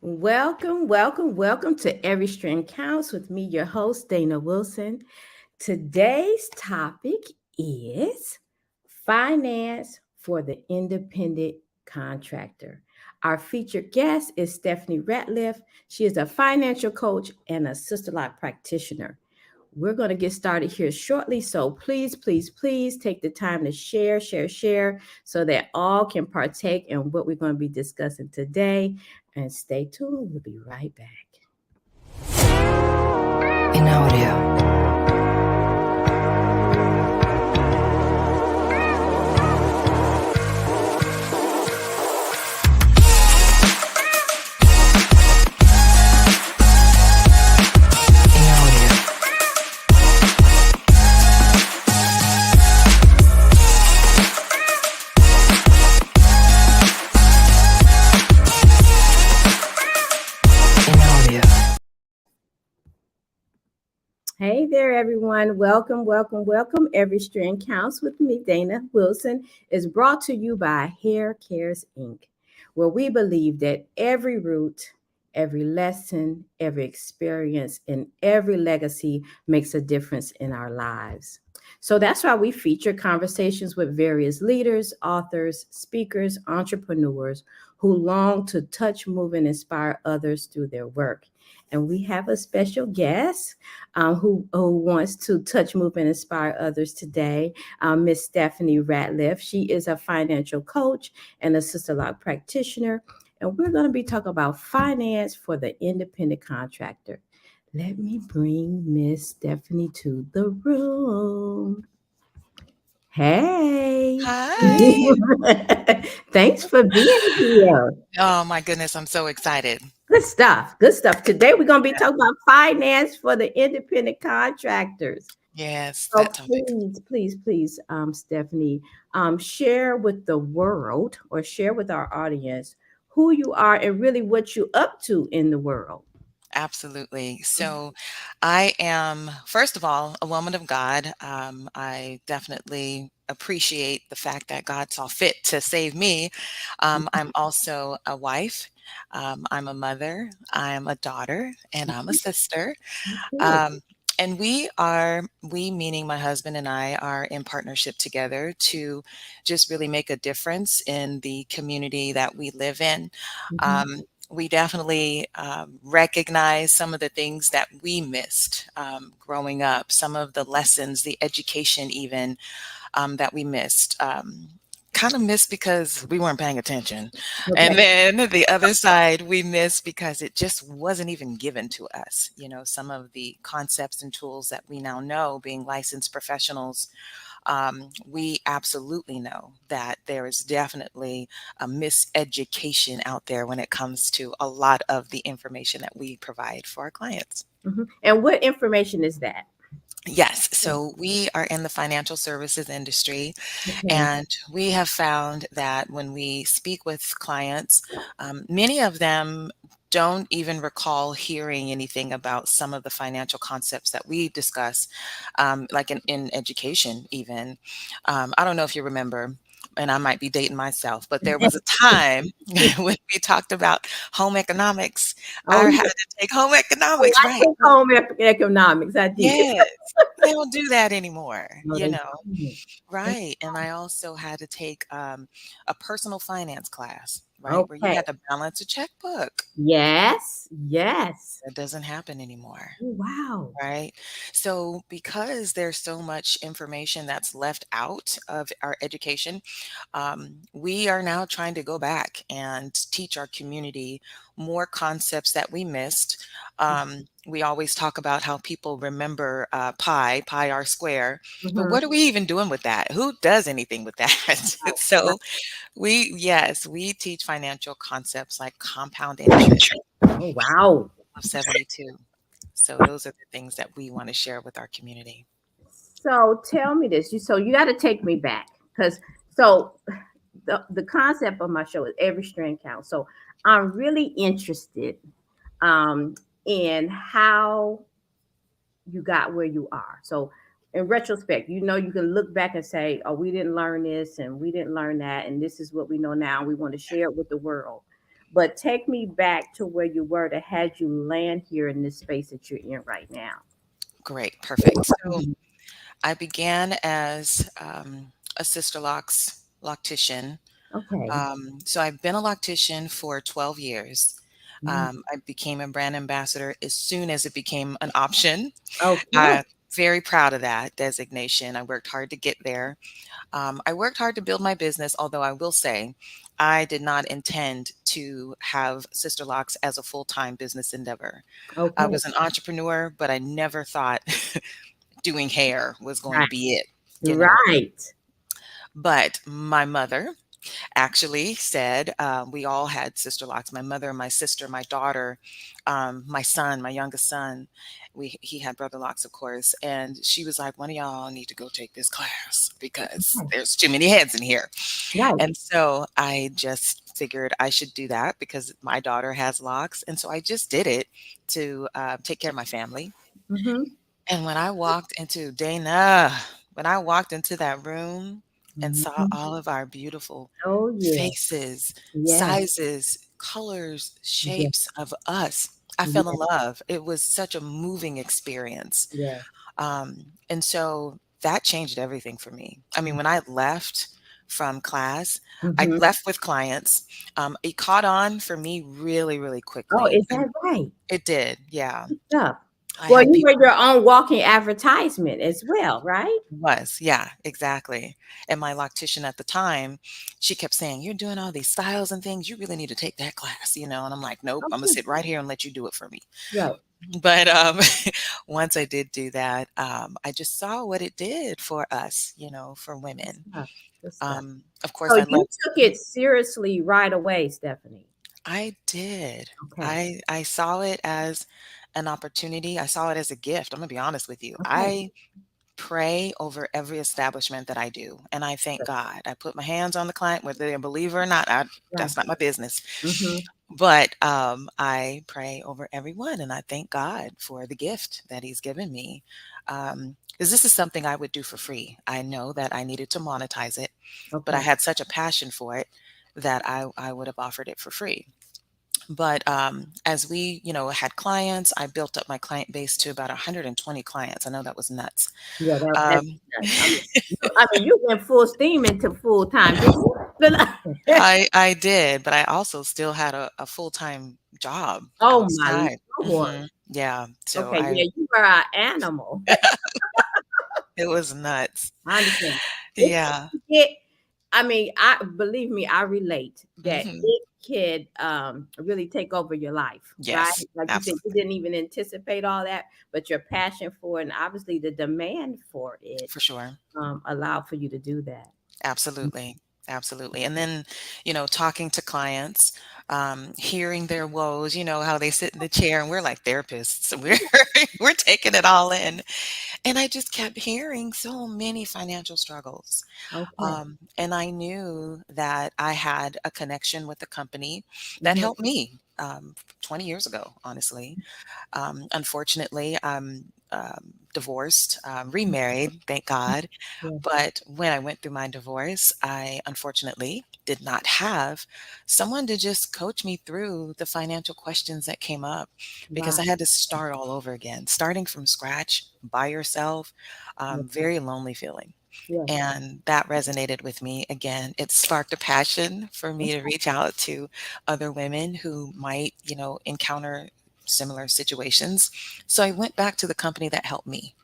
Welcome to Every Strand Counts with me, your host, Dana Wilson. Today's topic is finance for the independent contractor. Our featured guest is Stephanie Ratliff. She is a financial coach and a Sisterlock practitioner. We're going to get started here shortly. So please take the time to share so that all can partake in what we're going to be discussing today. And stay tuned. We'll be right back. In audio. Hey there, everyone. Welcome. Every Strand Counts with me, Dana Wilson, is brought to you by Hair Cares Inc., where we believe that every root, every lesson, every experience, and every legacy makes a difference in our lives. So that's why we feature conversations with various leaders, authors, speakers, entrepreneurs who long to touch, move, and inspire others through their work. And we have a special guest who wants to touch, move, and inspire others today, Miss Stephanie Ratliff. She is a financial coach and a Sisterlock practitioner. And we're going to be talking about finance for the independent contractor. Let me bring Miss Stephanie to the room. Hey. Hi. Thanks for being here. Oh my goodness, I'm so excited. Good stuff. Good stuff. Today we're going to be talking about finance for the independent contractors. Yes, So that topic. please, Stephanie, share with the world or share with our audience who you are and really what you're up to in the world. Absolutely. So I am, first of all, a woman of God. I definitely appreciate the fact that God saw fit to save me. I'm also a wife. I'm a mother. I'm a daughter, and I'm a sister. Okay. Um, and we meaning my husband and I are in partnership together to just really make a difference in the community that we live in. Mhm. We definitely recognize some of the things that we missed growing up, some of the lessons, the education even that we missed. Kind of missed because we weren't paying attention. Okay. And then the other side we missed because it just wasn't even given to us. You know, some of the concepts and tools that we now know being licensed professionals, we absolutely know that there is definitely a miseducation out there when it comes to a lot of the information that we provide for our clients. Mhm. And what information is that? Yes, so we are in the financial services industry, Okay. and we have found that when we speak with clients, many of them don't even recall hearing anything about some of the financial concepts that we discuss, like in education, even. I don't know if you remember, and I might be dating myself, but there was a time when we talked about home economics. Oh, I yeah. had to take home Oh, economics, I right? took home economics. I did. Yes. They don't do that anymore, No, you they know? didn't. Right. And I also had to take a personal finance class, right? Where you Okay. had to balance a checkbook. Yes. That doesn't happen anymore. Oh, wow. Right. So, because there's so much information that's left out of our education, we are now trying to go back and teach our community more concepts that we missed. We always talk about how people remember pi r square, but Mhm. what are we even doing with that? Who does anything with that? So, yes, we teach financial concepts like compound interest Oh, wow. of 72. So those are the things that we want to share with our community. So tell me this. So you got to take me back because so the concept of my show is every strand counts. So I'm really interested um, in how you got where you are. So in retrospect, you can look back and say, "Oh, we didn't learn this and we didn't learn that, and this is what we know now. We want to share it with the world." but take me back to where you were that had you land here in this space that you're in right now. Great, perfect. So Mhm. I began as a Sisterlocks loctician. Okay. So I've been a loctician for 12 years. Mhm. I became a brand ambassador as soon as it became an option. Okay. I'm very proud of that designation. I worked hard to get there. I worked hard to build my business, although I will say I did not intend to have Sister Locks as a full-time business endeavor. I Okay. was an entrepreneur, but I never thought doing hair was going to Right. be it, you know. Right. But my mother actually said, we all had sister locks. My mother, my sister, my daughter, my son, my youngest son. He had brother locks, of course. And she was like, one of y'all need to go take this class because Right. there's too many heads in here. Right. And so I just figured I should do that because my daughter has locks. And so I just did it to take care of my family. Mm-hmm. And when I walked into that room and saw Mhm. all of our beautiful Oh, yeah. faces, Yeah. sizes, colors, Yeah. shapes of us, I fell in Yeah. love. It was such a moving experience. Yeah. And so that changed everything for me. I mean, when I left from class, I Mm-hmm. left with clients. It caught on for me really, really Oh, quickly. is that right? It did. Yeah. Stuff. I Well, had you were people. your own walking advertisement as well, right? Was, yeah, exactly. And my loctician at the time, she kept saying, "You're doing all these styles and things. You really need to take that class, you know?" And I'm like, "Nope, I'm gonna Okay. sit right here and let you do it for me." Right. But once I did do that, I just saw what it did for us, you know, for Good women. stuff. Good stuff. Of course, So I you left. took it seriously right away, Stephanie. I did. Okay. I saw it as an opportunity. I saw it as a gift. I'm gonna be honest with you. Okay. I pray over every establishment that I do, and I thank Good. God. I put my hands on the client, whether they're a believer or not, Right. that's not my business. Mm-hmm. But I pray over everyone, and I thank God for the gift that He's given me. Because this is something I would do for free. I know that I needed to monetize it, but I Okay. had such a passion for it that I would have offered it for free. But as we, you know, had clients, I built up my client base to about 120 clients. I know that was nuts. Yeah, that's Um, nuts. I mean, you went full steam into full time, didn't you? I did, but I also still had a full-time job Oh my outside. Lord. Yeah, so Okay, yeah, you were an animal. it was nuts. I understand. It Yeah. can get, I mean, I believe me, I relate that Mhm. it could really take over your life, right? Yes, Like you said, you absolutely. didn't even anticipate all that, but your passion for it and obviously the demand for it For sure. allowed for you to do that. Absolutely. Absolutely. And then, you know, talking to clients, hearing their woes, you know, how they sit in the chair and we're like therapists. We're we're taking it all in. And I just kept hearing so many financial struggles. Okay. And I knew that I had a connection with the company that Hmm. helped me 20 years ago, honestly. Unfortunately, I'm divorced, remarried, thank God. Yeah. But when I went through my divorce, I unfortunately did not have someone to just coach me through the financial questions that came up because Wow. I had to start all over again, starting from scratch by yourself, Yeah. very lonely feeling. Yeah. And that resonated with me. Again, it sparked a passion for me to reach out to other women who might, you know, encounter similar situations. So I went back to the company that helped me.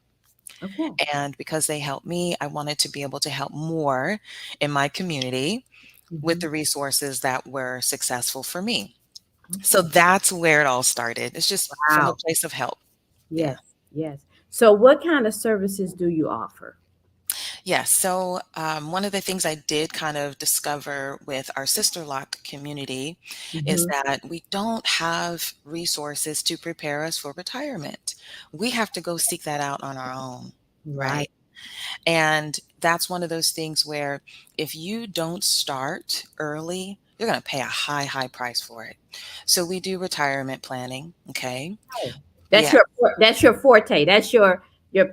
Okay. And because they helped me, I wanted to be able to help more in my community with Hmm. the resources that were successful for me. So Okay. that's where it all started. It's just from a Wow. place of help. Yeah. Yes. Yes. So, what kind of services do you offer? Yes. So, one of the things I did kind of discover with our sister lock community is Hmm. that we don't have resources to prepare us for retirement. We have to go seek that out on our own, Right. right? And that's one of those things where if you don't start early, you're going to pay a high, high price for it. So we do retirement planning. Okay. Right. That's Yeah. your forte. That's your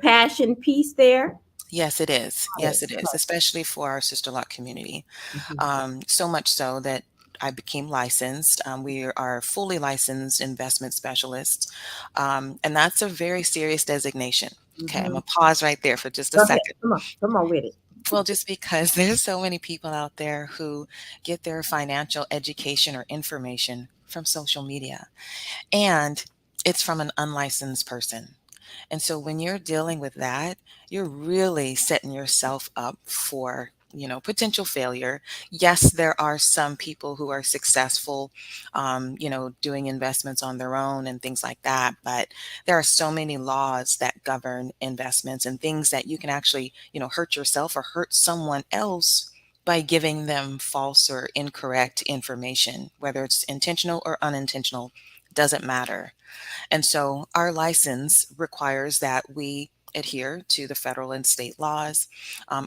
passion piece there. Yes, it is. Got Yes, it. it is, especially for our sister lock community. Mhm. So much so that I became licensed. We are fully licensed investment specialists, and that's a very serious designation. Okay, I'm Mm-hmm. gonna pause right there for just a Go ahead. second. Come on with it. Well, just because there's so many people out there who get their financial education or information from social media, and it's from an unlicensed person. And so when you're dealing with that, you're really setting yourself up for, potential failure. Yes, there are some people who are successful, doing investments on their own and things like that. But there are so many laws that govern investments and things that you can actually, hurt yourself or hurt someone else by giving them false or incorrect information, whether it's intentional or unintentional, doesn't matter. And so our license requires that we adhere to the federal and state laws,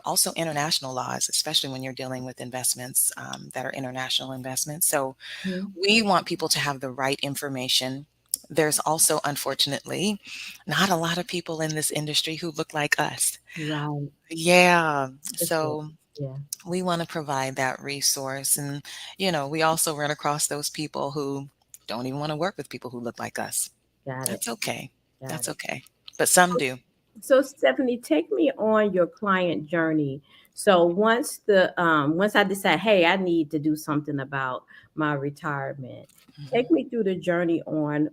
also international laws, especially when you're dealing with investments that are international investments. So Mhm. we want people to have the right information. There's also, unfortunately, not a lot of people in this industry who look like us. Right. Yeah. For sure. So Yeah. we want to provide that resource. And, we also run across those people who don't even want to work with people who look like us. Got it. That's okay. Got That's it. okay. But some do. So Stephanie, take me on your client journey. So once I decide, hey, I need to do something about my retirement, Mhm. take me through the journey on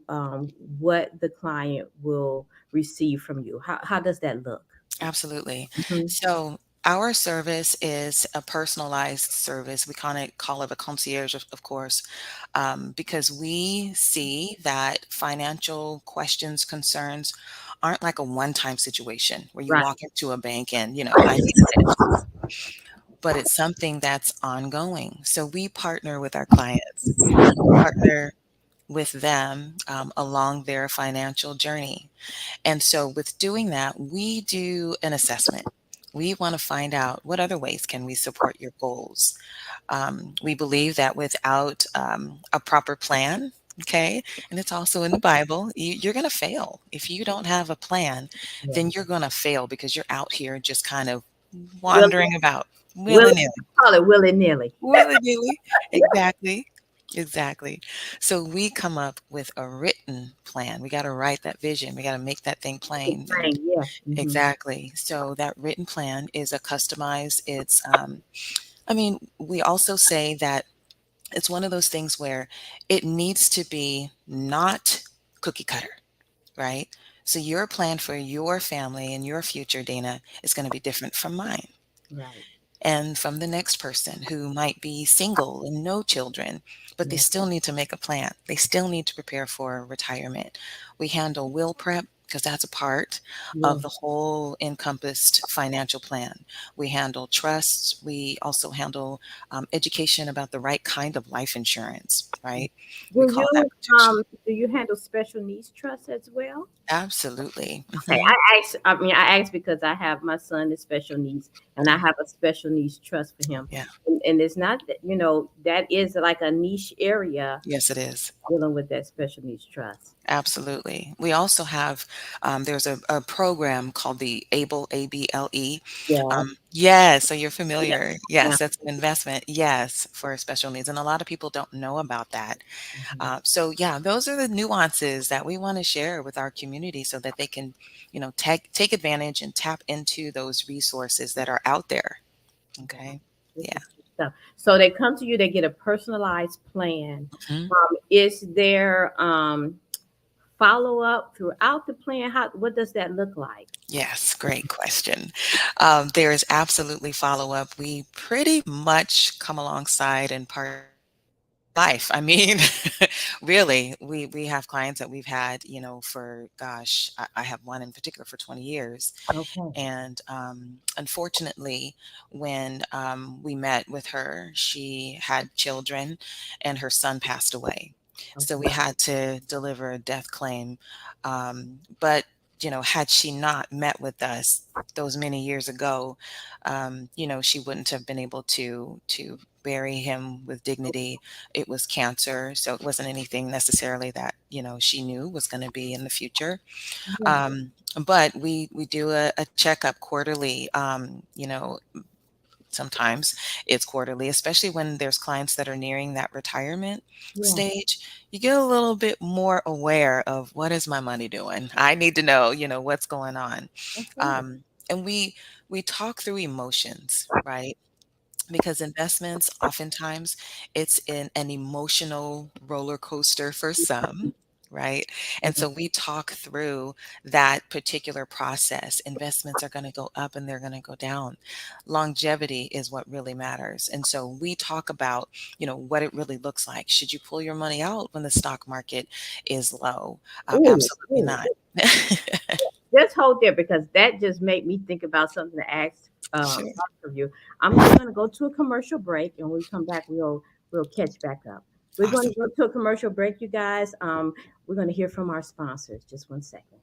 what the client will receive from you. How does that look? Absolutely. Mhm. So our service is a personalized service. We kind of call it a concierge, of course, because we see that financial questions, concerns aren't like a one-time situation where you Right. walk into a bank and, I need this, but it's something that's ongoing. So we partner with our clients. We partner with them along their financial journey. And so with doing that, we do an assessment. We want to find out what other ways can we support your goals. We believe that without a proper plan, okay, and it's also in the Bible, you're going to fail. If you don't have a plan, Yeah. then you're going to fail because you're out here just kind of Will wandering about will willy-nilly. call it willy nilly. Willy-nilly. Exactly. Exactly. So we come up with a written plan. We got to write that vision. We got to make that thing plain. And Yeah. Hmm. exactly. So that written plan is a customized, we also say that it's one of those things where it needs to be not cookie cutter, right? So your plan for your family and your future, Dana, is going to be different from mine Right. and from the next person who might be single and no children, but they Yeah. still need to make a plan. They still need to prepare for retirement. We handle will prep because that's a part Yeah. of the whole encompassed financial plan. We handle trusts. We also handle education about the right kind of life insurance, right? We Do call you that protection. do you handle special needs trust as well? Absolutely. Okay, I asked because I have my son is special needs, and I Yeah. have a special needs trust for him, Yeah. and it's not that that is like a niche area Yes, it is. dealing with that special needs trust. Absolutely. We also have, there's a program called the ABLE, ABLE. Yeah, Yes, so you're yeah, familiar. yeah. Yes, that's an investment. Yes, for special needs. And a lot of people don't know about that. Mhm. So yeah, those are the nuances that we want to share with our community so that they can, take advantage and tap into those resources that are out there. Wow, Okay. this Yeah. is good stuff. So they come to you, they get a personalized plan. Mhm. Is there follow up throughout the plan? How what does that look like? Yes, great question. There is absolutely follow up. We pretty much come alongside and part life. I mean, really, we have clients that we've had, for gosh, I have one in particular for 20 years. Okay, And unfortunately, when we met with her, she had children and her son passed away. So we okay, had to deliver a death claim. But, had she not met with us those many years ago, she wouldn't have been able to bury him with dignity. It was cancer, so it wasn't anything necessarily that, she knew was going to be in the future. yeah, But we do a checkup quarterly, Sometimes it's quarterly, especially when there's clients that are nearing that retirement Yeah. stage. You get a little bit more aware of what is my money doing? I need to know, what's going on. That's right. And we talk through emotions, right? Because investments oftentimes it's in an emotional roller coaster for some, right? And Yeah. so we talk through that particular process. Investments are going to go up and they're going to go down. Longevity is what really matters. And so we talk about, what it really looks like. Should you pull your money out when the stock market is low? Ooh, Absolutely ooh. not. Just hold there because that just made me think about something to ask Sure. both of you. I'm just going to go to a commercial break, and when we come back, we'll catch back up. We're going Awesome. to go to a commercial break, you guys. We're going to hear from our sponsors. Just one second.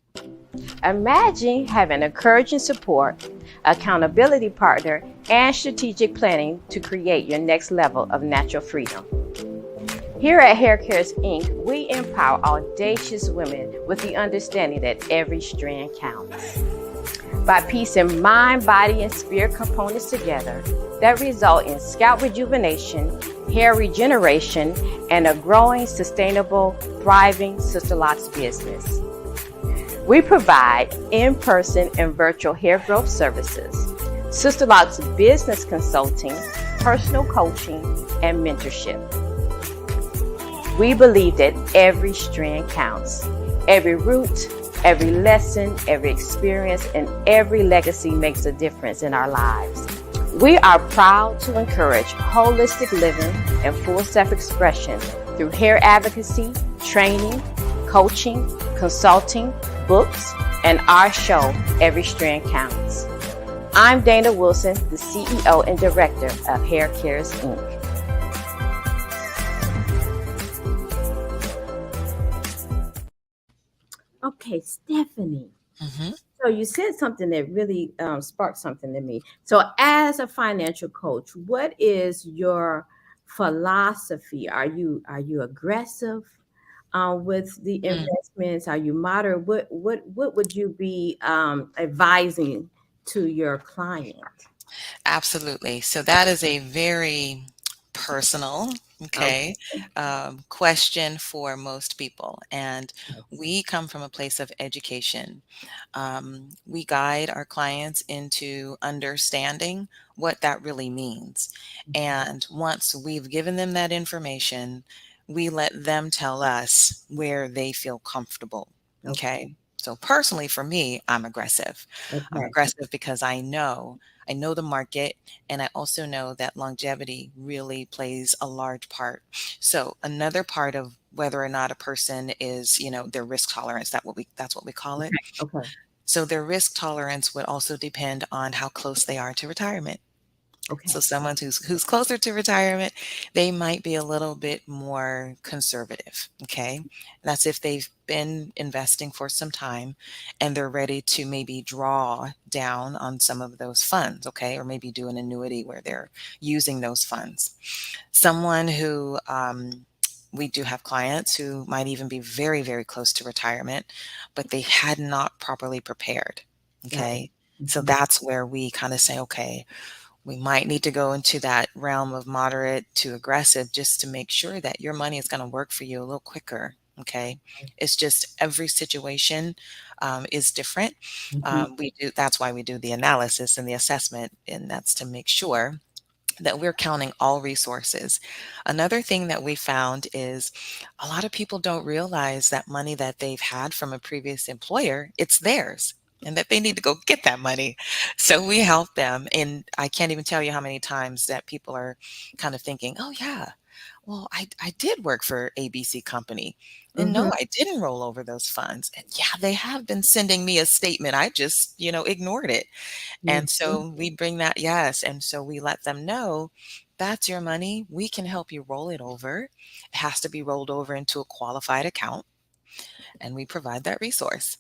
Imagine having encouraging support, accountability partner, and strategic planning to create your next level of natural freedom. Here at Hair Cares Inc., we empower audacious women with the understanding that every strand counts. By piecing mind, body, and spirit components together that result in scalp rejuvenation, hair regeneration, and a growing, sustainable, thriving Sisterlocks business. We provide in-person and virtual hair growth services, Sisterlocks business consulting, personal coaching, and mentorship. We believe that every strand counts. Every root, every lesson, every experience, and every legacy makes a difference in our lives. We are proud to encourage holistic living and full self-expression through hair advocacy, training, coaching, consulting, books, and our show, Every Strand Counts. I'm Dana Wilson, the CEO and Director of Hair Cares Inc. Okay, Stephanie. hmm So you said something that really sparked something in me. So as a financial coach, what is your philosophy? Are you aggressive with the investments? Are you moderate? What would you be advising to your client? Absolutely. So that is a very personal, okay, Okay. question for most people. And we come from a place of education. We guide our clients into understanding what that really means. And once we've given them that information, we let them tell us where they feel comfortable. Okay. Okay. So personally, for me, I'm aggressive. I'm Okay. aggressive because I know the market, and I also know that longevity really plays a large part. So another part of whether or not a person is, their risk tolerance, that's what we call it. Okay. So their risk tolerance would also depend on how close they are to retirement. So Okay. someone who's closer to retirement, they might be a little bit more conservative. Okay. That's if they've been investing for some time and they're ready to maybe draw down on some of those funds. Okay. Or maybe do an annuity where they're using those funds. Someone who, we do have clients who might even be very, very close to retirement, but they had not properly prepared. Got it. Okay. So Mhm. that's where we kind of say, okay, we might need to go into that realm of moderate to aggressive just to make sure that your money is going to work for you a little quicker. Okay. It's just every situation is different. Mhm. That's why we do the analysis and the assessment, and that's to make sure that we're counting all resources. Another thing that we found is a lot of people don't realize that money that they've had from a previous employer, it's theirs and that they need to go get that money. So we help them. And I can't even tell you how many times that people are kind of thinking, oh, yeah, well, I did work for ABC company. And no, Mhm. I didn't roll over those funds. And yeah, they have been sending me a statement. I just, ignored it. And Mhm. so we bring that, yes. And so we let them know that's your money. We can help you roll it over. It has to be rolled over into a qualified account, and we provide that resource.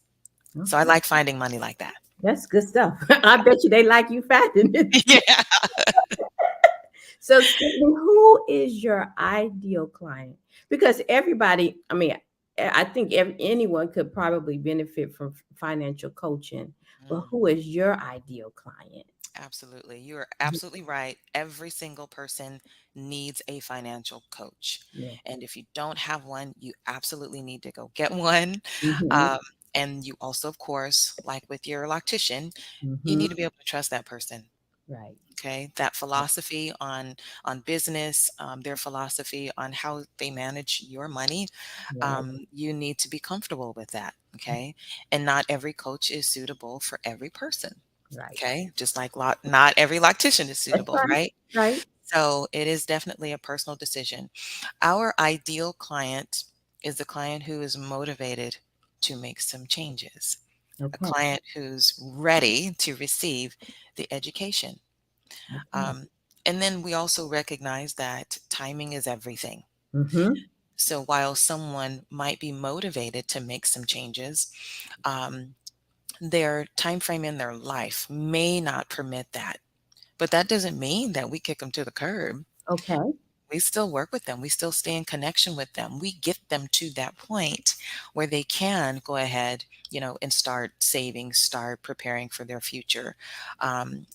So I Okay. like finding money like that. That's good stuff. I bet you they like you finding it. Yeah. So, Stephanie, who is your ideal client? Because everybody, I mean, I think anyone could probably benefit from financial coaching, but Mm. who is your ideal client? Absolutely. You are absolutely right. Every single person needs a financial coach. Yeah. And if you don't have one, you absolutely need to go get one. Mm-hmm. Um, and you also, of course, like with your loctician, you Mm-hmm. need to be able to trust that person. Right. Okay, that philosophy on business, their philosophy on how they manage your money, Right. you need to be comfortable with that. Okay, and not every coach is suitable for every person. Right. Okay, just like not every loctician is That's suitable, right. right? Right. So it is definitely a personal decision. Our ideal client is the client who is motivated to make some changes, a Okay. client who's ready to receive the education. Okay. Um, and then we also recognize that timing is everything. Mm-hmm. So while someone might be motivated to make some changes, um, their time frame in their life may not permit that. But that doesn't mean that we kick them to the curb. Okay. We still work with them. We still stay in connection with them. We get them to that point where they can go ahead, and start saving, start preparing for their future.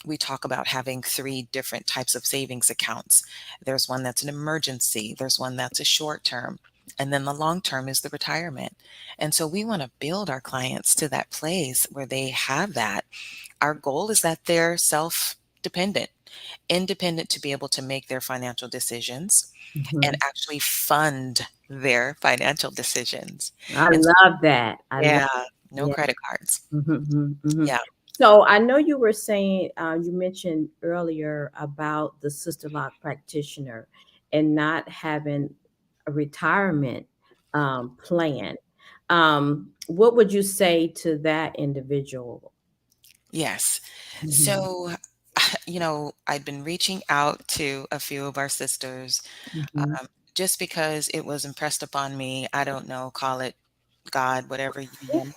We talk about having three different types of savings accounts. There's one that's an emergency, there's one that's a short term, and then the long term is the retirement. And so we want to build our clients to that place where they have that. Our goal is that they're self dependent, independent to be able to make their financial decisions and Mm-hmm. actually fund their financial decisions. I And love that. I love. yeah, no Yeah. credit cards. Mm-hmm. Mm-hmm. Yeah. So I know you were saying you mentioned earlier about the sister lock practitioner and not having a retirement plan. What would you say to that individual? Yes. Mm-hmm. So, I've been reaching out to a few of our sisters Mm-hmm. just because it was impressed upon me. I don't know, call it God, whatever you want.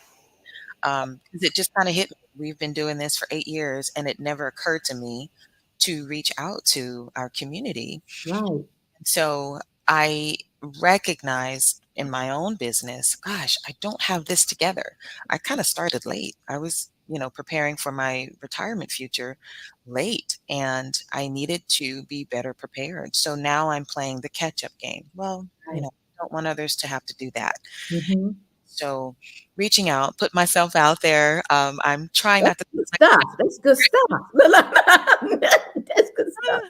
'Cause it just kind of hit me. We've been doing this for 8 years, and it never occurred to me to reach out to our community. Right. So I recognize in my own business, gosh, I don't have this together. I kind of started late. I was, preparing for my retirement future late, and I needed to be better prepared. So now I'm playing the catch up game. Well, Right. I don't want others to have to do that. Mm-hmm. So reaching out, put myself out there. I'm trying That's not to good stuff. That's good stuff. That's good stuff.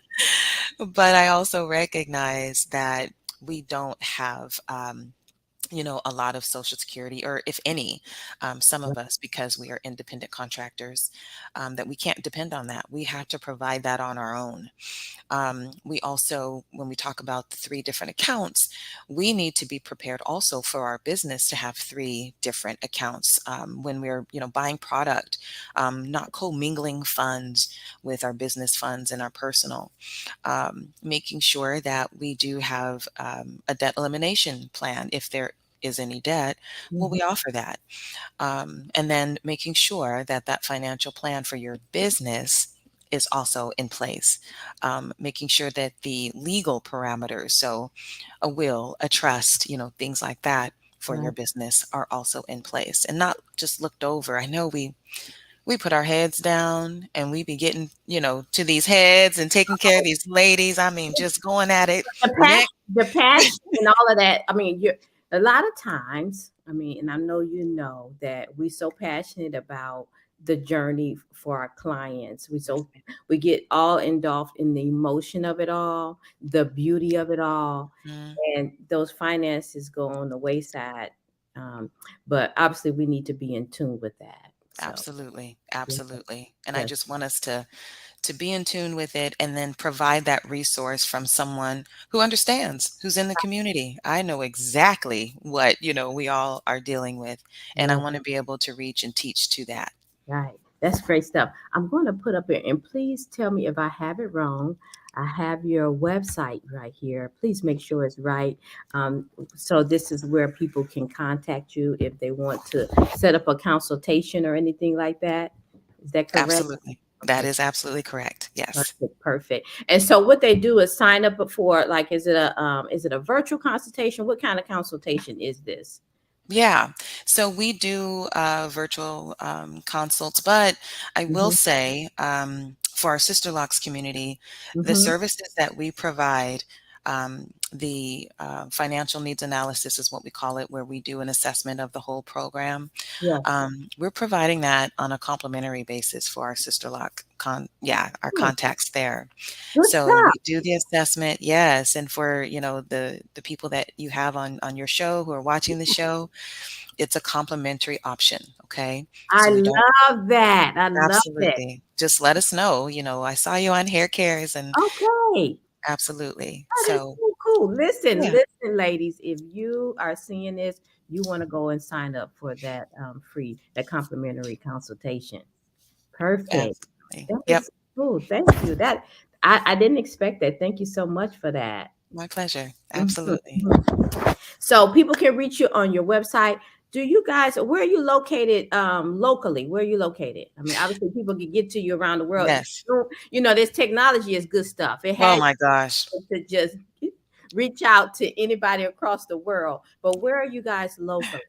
but I also recognize that we don't have a lot of social security, or if any, some of us, because we are independent contractors, that we can't depend on that. We have to provide that on our own. We also, when we talk about the three different accounts, we need to be prepared also for our business to have three different accounts when we're, buying product, not commingling funds with our business funds and our personal. Making sure that we do have a debt elimination plan if there is any debt. Well, Mhm. we offer that. And then making sure that that financial plan for your business is also in place. Making sure that the legal parameters, so a will, a trust, things like that for your Right. business are also in place and not just looked over. I know we put our heads down and we be getting, to these heads and taking care of these ladies. I mean, just going at it. The passion, Next. the passion and all of that. I mean, you're a lot of times, I mean, and I know you know that we so passionate about the journey for our clients. We get all engulfed in the emotion of it all, the beauty of it all, Mhm. and those finances go on the wayside. Um, but obviously we need to be in tune with that. So Absolutely. yeah, Absolutely. And I yes, just want us to be in tune with it and then provide that resource from someone who understands, who's in the community. I know exactly what, we all are dealing with, and I yes. want to be able to reach and teach to that. Right. That's great stuff. I'm going to put up here, and please tell me if I have it wrong. I have your website right here. Please make sure it's right. So this is where people can contact you if they want to set up a consultation or anything like that. Is that correct? Absolutely. That Okay. is absolutely correct. Yes. Perfect. Perfect. And so what they do is sign up for, like, is it a virtual consultation? What kind of consultation is this? Yeah. So we do virtual consults, but I will Hmm. say for our Sister Locks community, the Mm-hmm. services that we provide, the financial needs analysis is what we call it, where we do an assessment of the whole program. Yes. We're providing that on a complimentary basis for our Sister Lock our Oh, contacts there. good So stuff. we do the assessment, yes, and for the people that you have on your show who are watching the show, it's a complimentary option. Okay, I so we don't. love that. I love it. Absolutely. Just let us know, I saw you on Hair Cares and Okay. absolutely. That is So, so cool. Listen, yeah, listen, ladies. If you are seeing this, you want to go and sign up for that that complimentary consultation. Perfect. absolutely. That Yep. is cool. Thank you. That I didn't expect that. Thank you so much for that. My pleasure. Mhm, Absolutely. mhm. So people can reach you on your website. Do you guys, where are you located locally? Where are you located? I mean, obviously people can get to you around the world. Yes. This technology is good stuff. It Oh has my gosh. to just reach out to anybody across the world. But where are you guys locally?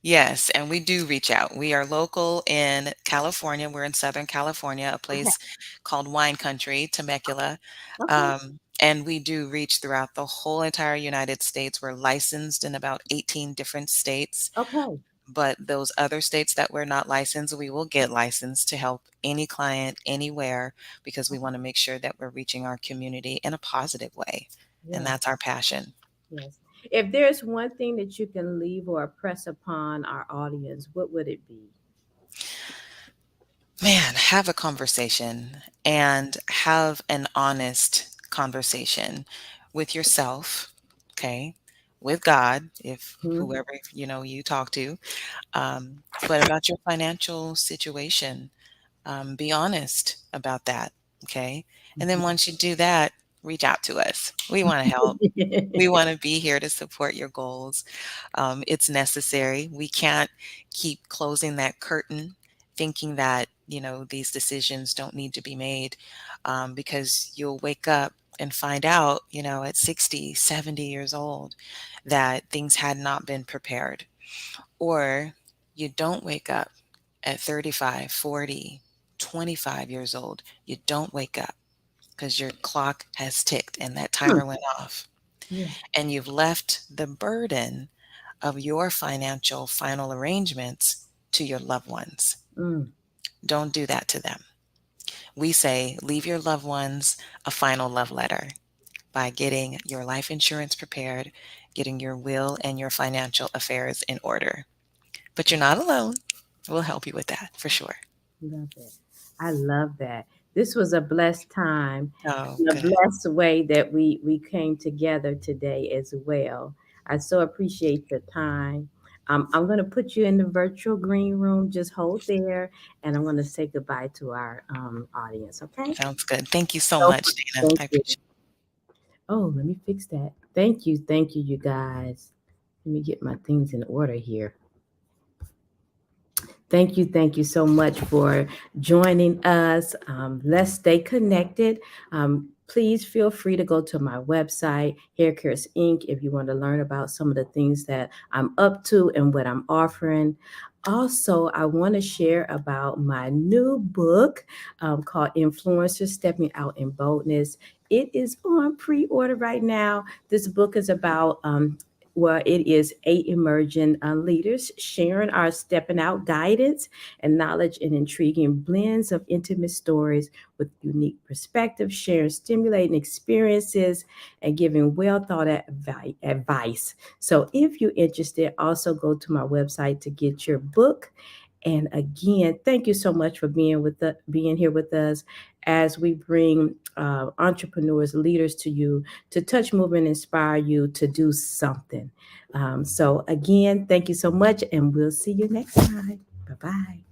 Yes, and we do reach out. We are local in California. We're in Southern California, a Okay. place called Wine Country, Temecula. Okay. And we do reach throughout the whole entire United States. We're licensed in about 18 different states. Okay. But those other states that we're not licensed, we will get licensed to help any client anywhere because we want to make sure that we're reaching our community in a positive way. And Yeah. that's our passion. Yes. If there's one thing that you can leave or press upon our audience, what would it be? Man, have a conversation and have an honest conversation with yourself, okay, with God, if Hmm. whoever you talk to, but about your financial situation. Be honest about that, okay? And then once you do that, reach out to us. We want to help. We want to be here to support your goals. It's necessary. We can't keep closing that curtain thinking that, these decisions don't need to be made because you'll wake up and find out, at 60, 70 years old that things had not been prepared. Or you don't wake up at 35, 40, 25 years old. You don't wake up because your clock has ticked and that Hmm. timer went off Yeah. and you've left the burden of your financial final arrangements to your loved ones. Mm. Don't do that to them. We say leave your loved ones a final love letter by getting your life insurance prepared, getting your will and your financial affairs in order. But you're not alone. We'll help you with that for sure. Love it. I love that. This was a blessed time, Oh, and a good. blessed way that we came together today as well. I so appreciate your time. I'm going to put you in the virtual green room. Just hold there, and I'm going to say goodbye to our audience. Okay? Sounds good. Thank you so So, much, Dana. thank I you. appreciate Oh, let me fix that. Thank you, you guys. Let me get my things in order here. Thank you so much for joining us. Let's stay connected. Please feel free to go to my website, Hair Cares Inc., if you want to learn about some of the things that I'm up to and what I'm offering. Also, I want to share about my new book called Influencers Stepping Out in Boldness. It is on pre order right now. This book is about it is 8 emerging leaders sharing our stepping out guidance and knowledge in intriguing blends of intimate stories with unique perspectives, sharing stimulating experiences, and giving well thought out advice. So, if you're interested, also go to my website to get your book. And again, thank you so much for being here with us as we bring entrepreneurs, leaders to you to touch, move, and inspire you to do something. So again, thank you so much, and we'll see you next time. Bye bye.